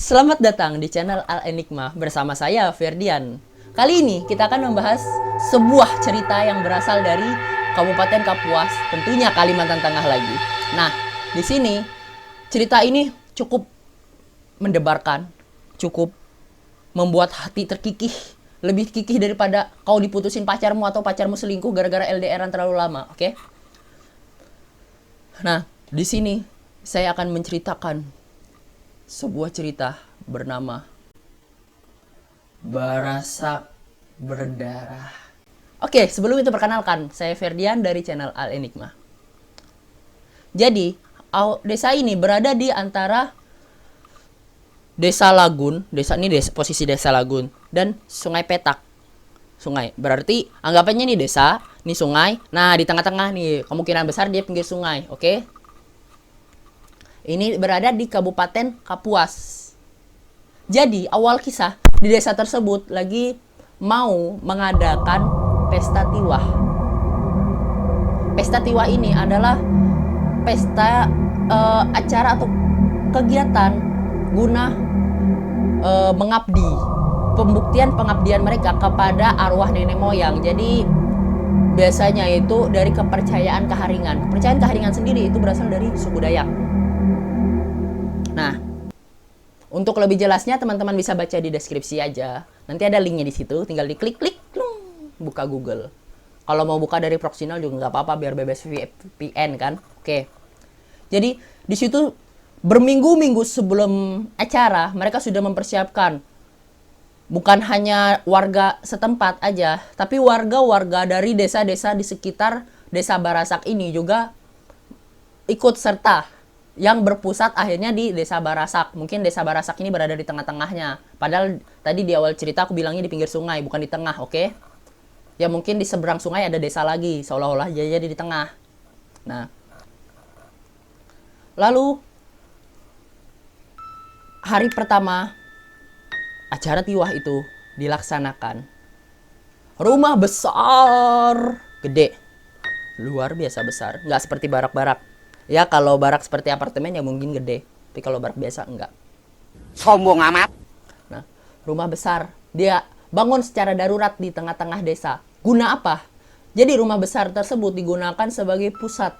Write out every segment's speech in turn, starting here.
Selamat datang di channel Al Enigma bersama saya Ferdian. Kali ini kita akan membahas sebuah cerita yang berasal dari Kabupaten Kapuas, tentunya Kalimantan Tengah lagi. Nah, di sini cerita ini cukup mendebarkan, cukup membuat hati terkikih, lebih kikih daripada kau diputusin pacarmu atau pacarmu selingkuh gara-gara LDRan terlalu lama, oke? Nah, di sini saya akan menceritakan sebuah cerita bernama Barasak Berdarah. Oke, sebelum itu perkenalkan, saya Ferdian dari channel Al Enigma. Jadi, desa ini berada di antara Desa Lagun, posisi Desa Lagun, dan Sungai Petak. Sungai, berarti anggapannya nih desa, nih sungai, nah di tengah-tengah nih, kemungkinan besar dia pinggir sungai, oke? Ini berada di Kabupaten Kapuas. Jadi, awal kisah di desa tersebut lagi mau mengadakan pesta tiwah. Pesta tiwah ini adalah pesta acara atau kegiatan guna mengabdi, pembuktian pengabdian mereka kepada arwah nenek moyang. Jadi, biasanya itu dari kepercayaan Kaharingan. Kepercayaan Kaharingan sendiri itu berasal dari suku Dayak. Nah, untuk lebih jelasnya teman-teman bisa baca di deskripsi aja. Nanti ada linknya di situ, tinggal diklik-klik, buka Google. Kalau mau buka dari Proxinol juga nggak apa-apa, biar bebas VPN kan. Oke. Jadi di situ berminggu-minggu sebelum acara mereka sudah mempersiapkan. Bukan hanya warga setempat aja, tapi warga-warga dari desa-desa di sekitar Desa Barasak ini juga ikut serta, yang berpusat akhirnya di Desa Barasak. Mungkin Desa Barasak ini berada di tengah-tengahnya. Padahal tadi di awal cerita aku bilangnya di pinggir sungai, bukan di tengah, oke? Ya mungkin di seberang sungai ada desa lagi, seolah-olah jadi di tengah. Nah, lalu hari pertama acara tiwah itu dilaksanakan. Rumah besar, gede, luar biasa besar, nggak seperti barak-barak. Ya kalau barak seperti apartemen ya mungkin gede, tapi kalau barak biasa enggak. Sombong amat. Nah, rumah besar dia bangun secara darurat di tengah-tengah desa. Guna apa? Jadi rumah besar tersebut digunakan sebagai pusat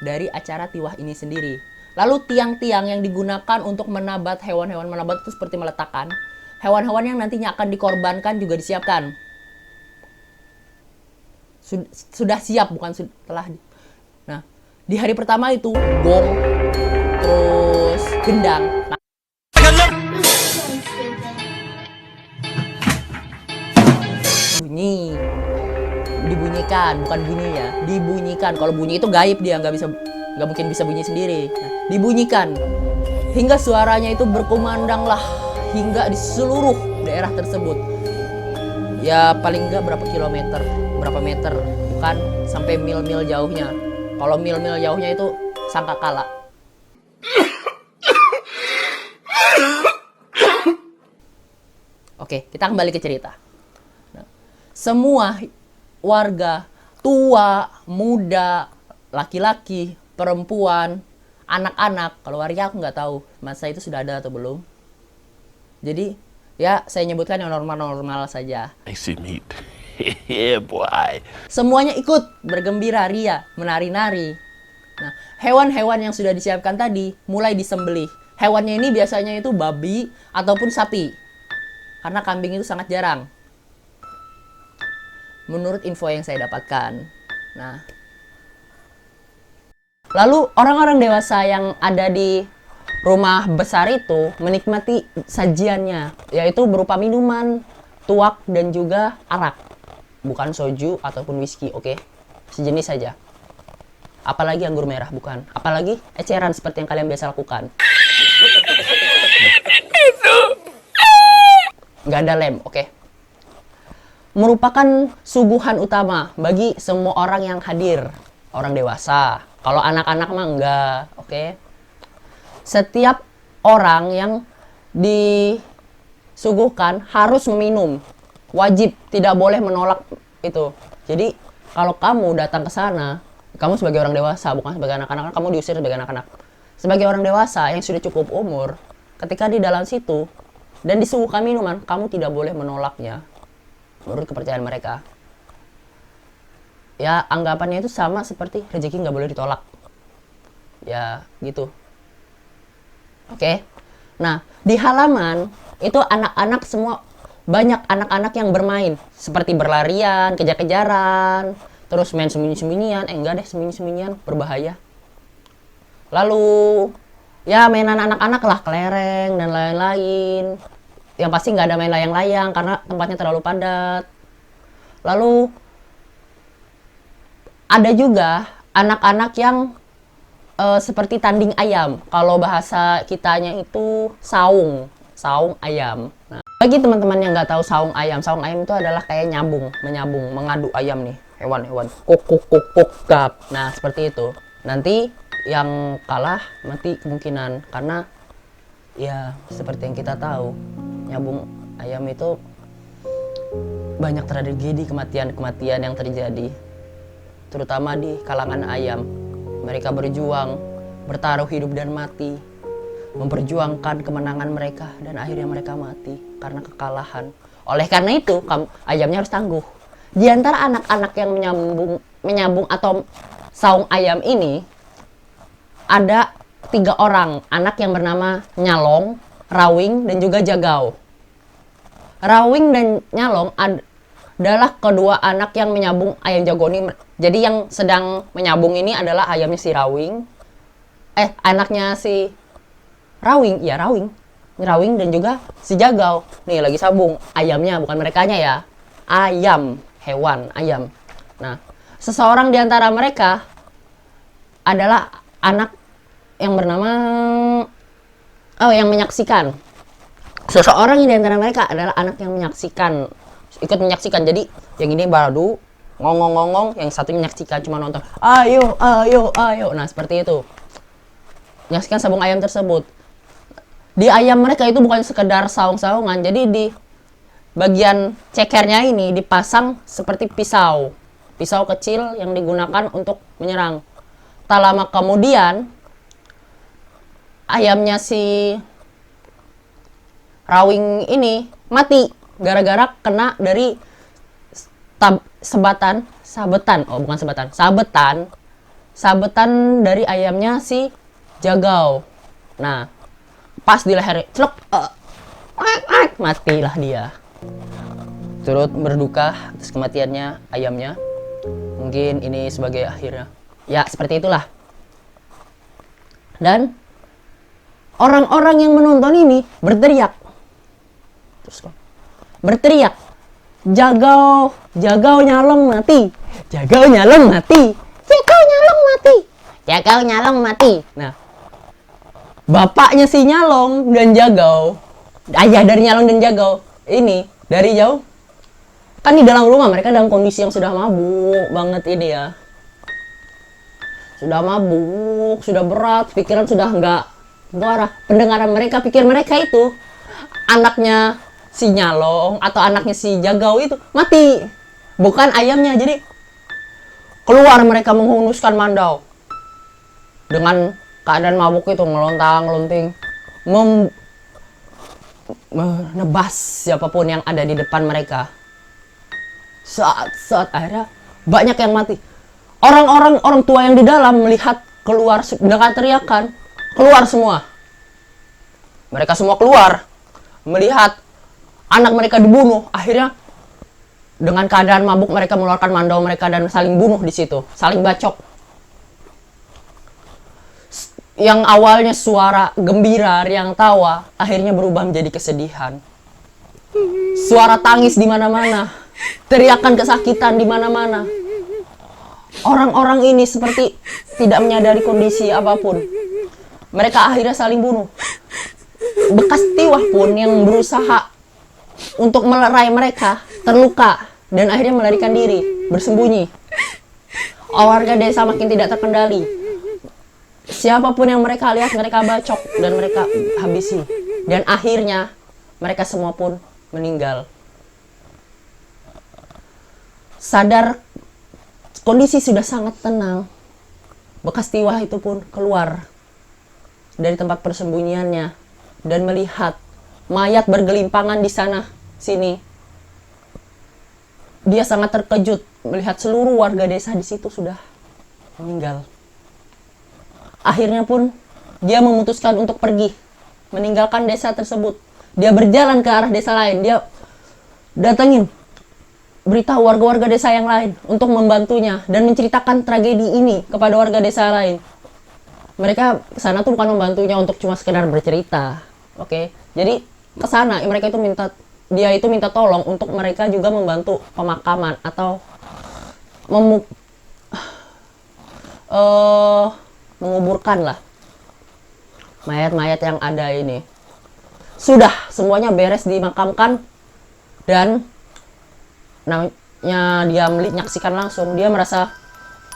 dari acara tiwah ini sendiri. Lalu tiang-tiang yang digunakan untuk menabat hewan-hewan menabat itu seperti meletakkan hewan-hewan yang nantinya akan dikorbankan juga disiapkan. Sudah siap, bukan setelah. Nah, di hari pertama itu gong, terus gendang. Nah, bunyi, dibunyikan, bukan bunyi ya, dibunyikan. Kalau bunyi itu gaib, dia nggak mungkin bisa bunyi sendiri. Nah, dibunyikan hingga suaranya itu berkumandanglah hingga di seluruh daerah tersebut. Ya paling nggak berapa meter, bukan sampai mil-mil jauhnya. Kalau mil-mil jauhnya itu sangkakala. Oke, kita kembali ke cerita. Nah, semua warga, tua, muda, laki-laki, perempuan, anak-anak, kalau warga aku nggak tahu masa itu sudah ada atau belum. Jadi, ya saya nyebutkan yang normal-normal saja. I see meat. Yeah, boy. Semuanya ikut bergembira ria, menari-nari. Nah, hewan-hewan yang sudah disiapkan tadi mulai disembelih. Hewannya ini biasanya itu babi ataupun sapi. Karena kambing itu sangat jarang. Menurut info yang saya dapatkan. Nah, lalu orang-orang dewasa yang ada di rumah besar itu menikmati sajiannya, yaitu berupa minuman, tuak, dan juga arak. Bukan soju ataupun whisky, oke? Sejenis saja. Apalagi anggur merah, bukan. Apalagi eceran seperti yang kalian biasa lakukan. Nggak ada lem, oke? Merupakan suguhan utama bagi semua orang yang hadir. Orang dewasa. Kalau anak-anak mah enggak, oke? Setiap orang yang disuguhkan harus meminum. Wajib, tidak boleh menolak itu. Jadi, kalau kamu datang ke sana, kamu sebagai orang dewasa, bukan sebagai anak-anak, kamu diusir sebagai anak-anak. Sebagai orang dewasa yang sudah cukup umur, ketika di dalam situ dan disuguhkan minuman, kamu tidak boleh menolaknya. Menurut kepercayaan mereka. Ya, anggapannya itu sama seperti rezeki nggak boleh ditolak. Ya, gitu. Oke. Nah, di halaman itu anak-anak semua, banyak anak-anak yang bermain. Seperti berlarian, kejar-kejaran, terus main sembunyi-sembunyian. Enggak deh, sembunyi-sembunyian, berbahaya. Lalu, ya mainan anak-anak lah, kelereng dan lain-lain. Yang pasti nggak ada main layang-layang karena tempatnya terlalu padat. Lalu, ada juga anak-anak yang seperti tanding ayam. Kalau bahasa kitanya itu saung ayam. Nah, bagi teman-teman yang nggak tahu saung ayam itu adalah kayak menyambung, mengadu ayam nih, hewan-hewan. Kuk kuk kuk kuk gap. Nah, seperti itu. Nanti yang kalah mati kemungkinan karena ya seperti yang kita tahu, nyambung ayam itu banyak tragedi kematian yang terjadi. Terutama di kalangan ayam. Mereka berjuang, bertaruh hidup dan mati, memperjuangkan kemenangan mereka, dan akhirnya mereka mati karena kekalahan. Oleh karena itu, ayamnya harus tangguh. Di antara anak-anak yang menyambung atau saung ayam ini, ada 3 orang anak yang bernama Nyalong, Rawing, dan juga Jagau. Rawing dan Nyalong adalah kedua anak yang menyambung ayam jago ini. Jadi yang sedang menyambung ini adalah ayamnya si Rawing. Anaknya si Rawing, ya Rawing. Rawing dan juga si Jagau. Nih lagi sambung ayamnya, bukan merekanya ya. Ayam, hewan, ayam. Nah, seseorang di antara mereka adalah anak yang bernama yang menyaksikan. Seseorang di antara mereka adalah anak yang ikut menyaksikan. Jadi yang ini baru ngomong-ngomong, yang satu menyaksikan cuma nonton. Ayo. Nah, seperti itu. Menyaksikan sabung ayam tersebut. Di ayam mereka itu bukan sekedar saung-saungan. Jadi di bagian cekernya ini dipasang seperti pisau. Pisau kecil yang digunakan untuk menyerang. Tak lama kemudian ayamnya si Rawing ini mati gara-gara kena dari sabetan dari ayamnya si Jagau. Nah, pas di leher celuk, matilah dia. Turut berduka atas kematiannya ayamnya. Mungkin ini sebagai akhirnya. Ya, seperti itulah. Dan orang-orang yang menonton ini berteriak. Jagau Nyalong mati. Nah, bapaknya si Nyalong dan Jagau, ayah dari Nyalong dan Jagau, ini dari jauh kan di dalam rumah, mereka dalam kondisi yang sudah mabuk banget ini ya. Sudah mabuk, sudah berat, pikiran sudah enggak arah. Pendengaran mereka, pikir mereka itu anaknya si Nyalong atau anaknya si Jagau itu mati, bukan ayamnya. Jadi keluar mereka menghunuskan mandau dengan keadaan mabuk itu, ngelontang-lonting, menebas siapapun yang ada di depan mereka. Saat akhirnya banyak yang mati. Orang tua yang di dalam melihat keluar dengan teriakan, keluar semua. Mereka semua keluar melihat anak mereka dibunuh. Akhirnya dengan keadaan mabuk mereka mengeluarkan mandau mereka dan saling bunuh di situ, saling bacok. Yang awalnya suara gembira, riang tawa, akhirnya berubah menjadi kesedihan. Suara tangis di mana-mana, teriakan kesakitan di mana-mana. Orang-orang ini seperti tidak menyadari kondisi apapun. Mereka akhirnya saling bunuh. Bekas tiwah pun yang berusaha untuk melerai mereka terluka dan akhirnya melarikan diri, bersembunyi. Warga desa makin tidak terkendali. Siapapun yang mereka lihat, mereka bacok dan mereka habisi. Dan akhirnya mereka semua pun meninggal. Sadar kondisi sudah sangat tenang, bekas tiwah itu pun keluar dari tempat persembunyiannya dan melihat mayat bergelimpangan di sana sini, dia sangat terkejut melihat seluruh warga desa di situ sudah meninggal. Akhirnya pun dia memutuskan untuk pergi, meninggalkan desa tersebut. Dia berjalan ke arah desa lain. Dia datengin, beritahu warga-warga desa yang lain untuk membantunya dan menceritakan tragedi ini kepada warga desa lain. Mereka kesana tuh bukan membantunya untuk cuma sekedar bercerita, oke? Jadi kesana mereka itu minta tolong untuk mereka juga membantu pemakaman atau menguburkan lah mayat-mayat yang ada ini. Sudah semuanya beres dimakamkan dan namanya dia menyaksikan langsung, dia merasa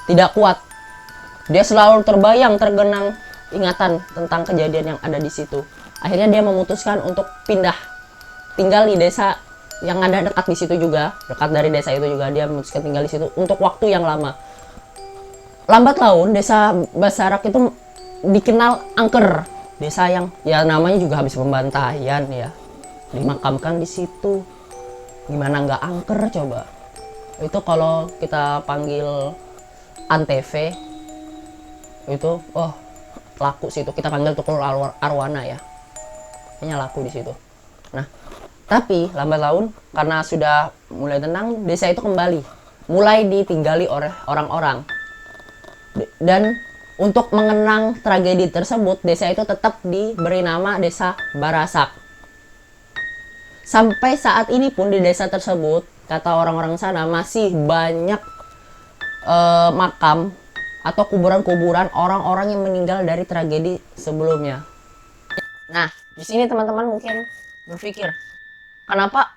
tidak kuat. Dia selalu tergenang ingatan tentang kejadian yang ada di situ. Akhirnya dia memutuskan untuk pindah tinggal di desa yang ada dekat di situ juga, dekat dari desa itu juga. Dia memutuskan tinggal di situ untuk waktu yang lama. Lambat laun desa Basarak itu dikenal angker, desa yang ya namanya juga habis pembantaian ya, dimakamkan di situ. Gimana nggak angker coba? Itu kalau kita panggil Antv itu, oh laku sih itu, kita panggil tukul arwana ya, kayaknya laku di situ. Nah, tapi lambat laun karena sudah mulai tenang, desa itu kembali mulai ditinggali oleh orang-orang. Dan untuk mengenang tragedi tersebut, desa itu tetap diberi nama Desa Barasak. Sampai saat ini pun di desa tersebut, kata orang-orang sana, masih banyak makam atau kuburan-kuburan orang-orang yang meninggal dari tragedi sebelumnya. Nah, di sini teman-teman mungkin berpikir, kenapa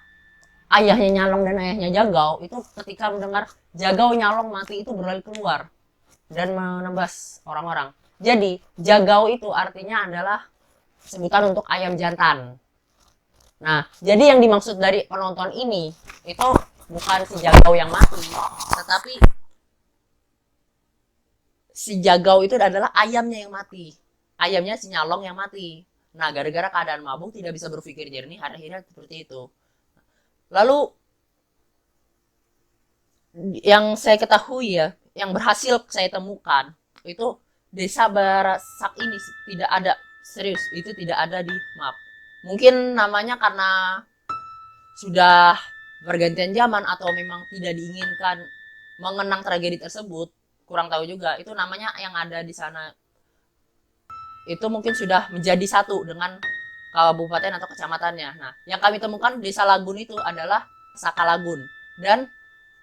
ayahnya Nyalong dan ayahnya Jagau itu ketika mendengar Jagau Nyalong mati itu berlari keluar dan menebas orang-orang. Jadi Jagau itu artinya adalah sebutan untuk ayam jantan. Nah, jadi yang dimaksud dari penonton ini itu bukan si Jagau yang mati, tetapi si Jagau itu adalah ayamnya yang mati. Ayamnya si Nyalong yang mati. Nah, gara-gara keadaan mabuk tidak bisa berpikir jernih, akhirnya seperti itu. Lalu yang saya ketahui ya, yang berhasil saya temukan itu desa Barasak ini tidak ada, serius itu tidak ada di map. Mungkin namanya karena sudah pergantian zaman atau memang tidak diinginkan mengenang tragedi tersebut, kurang tahu juga. Itu namanya yang ada di sana itu mungkin sudah menjadi satu dengan kabupaten atau kecamatannya. Nah, yang kami temukan desa Lagun itu adalah Saka Lagun, dan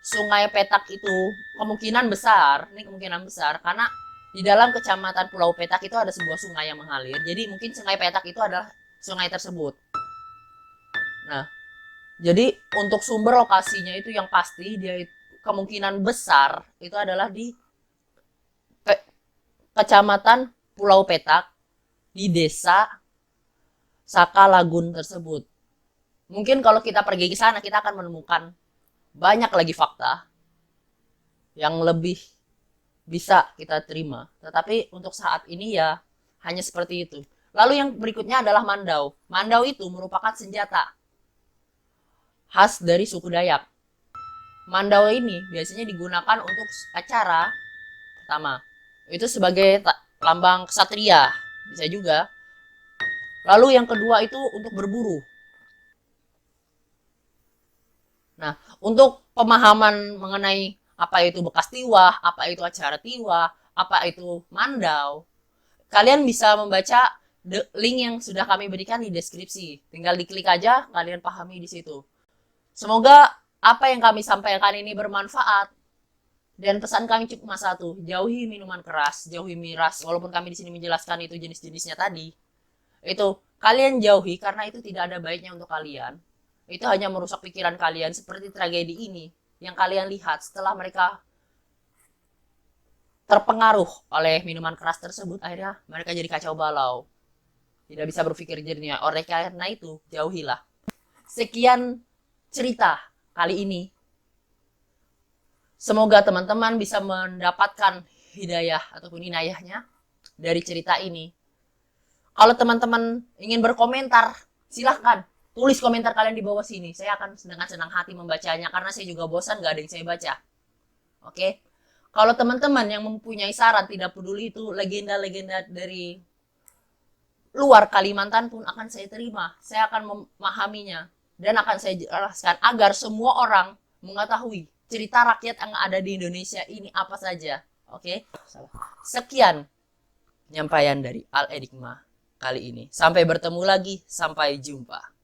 Sungai Petak itu kemungkinan besar karena di dalam kecamatan Pulau Petak itu ada sebuah sungai yang mengalir. Jadi mungkin Sungai Petak itu adalah sungai tersebut. Nah, jadi untuk sumber lokasinya itu yang pasti dia kemungkinan besar itu adalah di kecamatan Pulau Petak di desa Saka Lagun tersebut. Mungkin kalau kita pergi ke sana kita akan menemukan banyak lagi fakta yang lebih bisa kita terima. Tetapi untuk saat ini ya hanya seperti itu. Lalu yang berikutnya adalah mandau. Mandau itu merupakan senjata khas dari suku Dayak. Mandau ini biasanya digunakan untuk acara pertama. Itu sebagai lambang kesatria, bisa juga. Lalu yang kedua itu untuk berburu. Nah, untuk pemahaman mengenai apa itu bekas tiwah, apa itu acara tiwah, apa itu mandau, kalian bisa membaca link yang sudah kami berikan di deskripsi. Tinggal diklik aja, kalian pahami di situ. Semoga apa yang kami sampaikan ini bermanfaat. Dan pesan kami cuma satu, jauhi minuman keras, jauhi miras. Walaupun kami di sini menjelaskan itu jenis-jenisnya tadi, itu kalian jauhi karena itu tidak ada baiknya untuk kalian. Itu hanya merusak pikiran kalian seperti tragedi ini yang kalian lihat setelah mereka terpengaruh oleh minuman keras tersebut, akhirnya mereka jadi kacau balau, tidak bisa berpikir jernih. Oleh karena itu jauhilah. Sekian cerita kali ini, semoga teman-teman bisa mendapatkan hidayah ataupun inayahnya dari cerita ini. Kalau teman-teman ingin berkomentar, silahkan tulis komentar kalian di bawah sini. Saya akan dengan senang hati membacanya karena saya juga bosan gak ada yang saya baca. Oke? Kalau teman-teman yang mempunyai saran, tidak peduli itu legenda-legenda dari luar Kalimantan pun akan saya terima. Saya akan memahaminya dan akan saya jelaskan agar semua orang mengetahui cerita rakyat yang ada di Indonesia ini apa saja. Oke? Sekian penyampaian dari Al Enigma kali ini. Sampai bertemu lagi, sampai jumpa.